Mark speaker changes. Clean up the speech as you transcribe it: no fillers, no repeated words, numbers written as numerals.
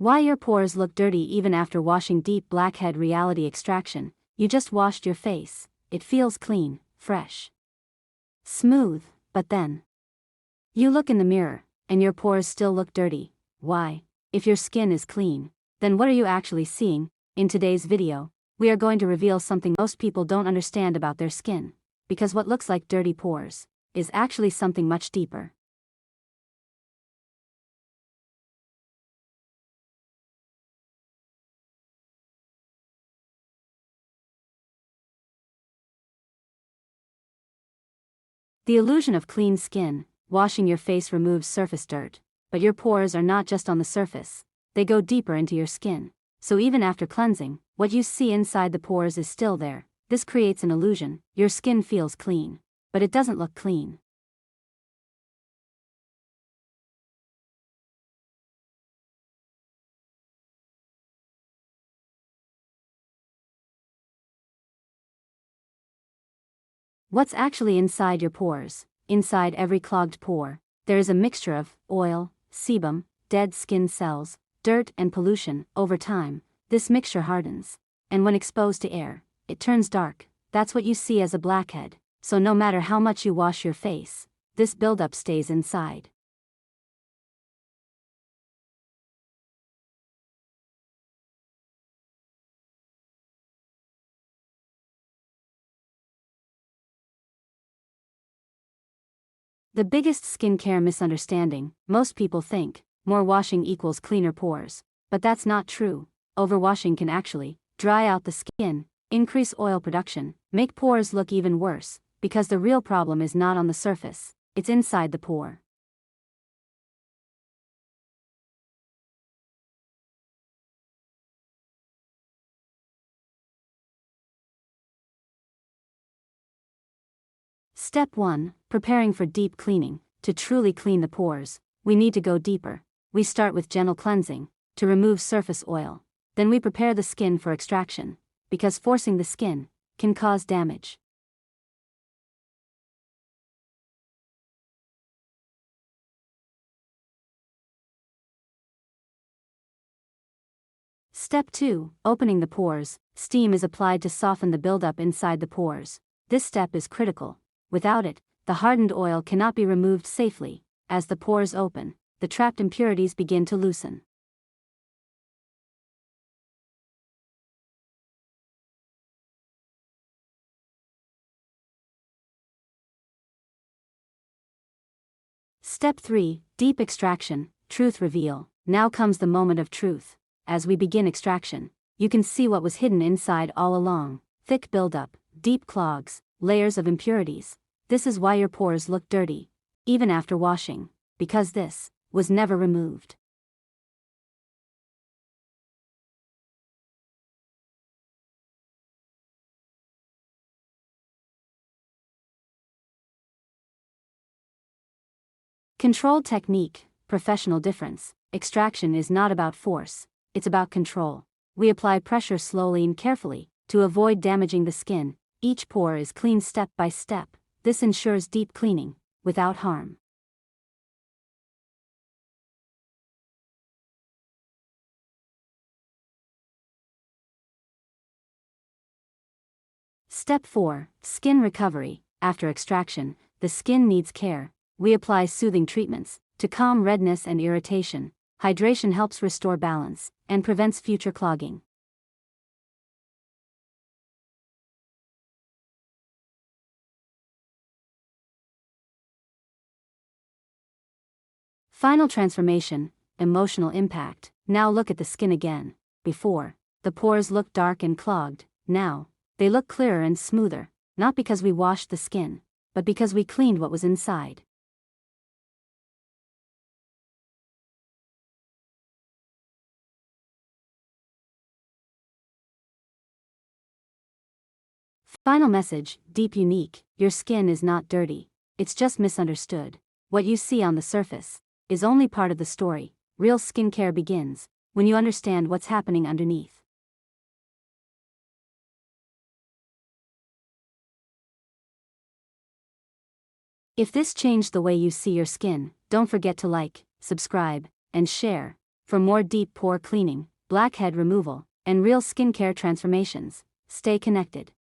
Speaker 1: Why your pores look dirty even after washing. Deep Blackhead reality extraction. You just washed your face. It feels clean, fresh, smooth, but then you look in the mirror, and your pores still look dirty. Why? If your skin is clean, then what are you actually seeing? In today's video, we are going to reveal something most people don't understand about their skin, because what looks like dirty pores is actually something much deeper. The illusion of clean skin. Washing your face removes surface dirt, but your pores are not just on the surface, they go deeper into your skin. So even after cleansing, what you see inside the pores is still there. This creates an illusion. Your skin feels clean, but it doesn't look clean. What's actually inside your pores? Inside every clogged pore, there is a mixture of oil, sebum, dead skin cells, dirt and pollution. Over time, this mixture hardens, and when exposed to air, it turns dark. That's what you see as a blackhead. So no matter how much you wash your face, this buildup stays inside. The biggest skincare misunderstanding. Most people think more washing equals cleaner pores, but that's not true. Overwashing can actually dry out the skin, increase oil production, make pores look even worse, because the real problem is not on the surface, it's inside the pore. Step 1. Preparing for deep cleaning. To truly clean the pores, we need to go deeper. We start with gentle cleansing, to remove surface oil. Then we prepare the skin for extraction, because forcing the skin can cause damage. Step 2. Opening the pores. Steam is applied to soften the buildup inside the pores. This step is critical. Without it, the hardened oil cannot be removed safely. As the pores open, the trapped impurities begin to loosen. Step 3. Deep extraction. Truth reveal. Now comes the moment of truth. As we begin extraction, you can see what was hidden inside all along. Thick buildup, deep clogs, layers of impurities. This is why your pores look dirty, even after washing, because this was never removed. Controlled technique. Professional difference. Extraction is not about force, it's about control. We apply pressure slowly and carefully, to avoid damaging the skin. Each pore is cleaned step by step. This ensures deep cleaning, without harm. Step 4. Skin recovery. After extraction, the skin needs care. We apply soothing treatments, to calm redness and irritation. Hydration helps restore balance, and prevents future clogging. Final transformation. Emotional impact. Now look at the skin again. Before, the pores looked dark and clogged. Now, they look clearer and smoother, not because we washed the skin, but because we cleaned what was inside. Final message. Deep unique. Your skin is not dirty. It's just misunderstood. What you see on the surface is only part of the story. Real skincare begins when you understand what's happening underneath. If this changed the way you see your skin, don't forget to like, subscribe, and share. For more deep pore cleaning, blackhead removal, and real skincare transformations, stay connected.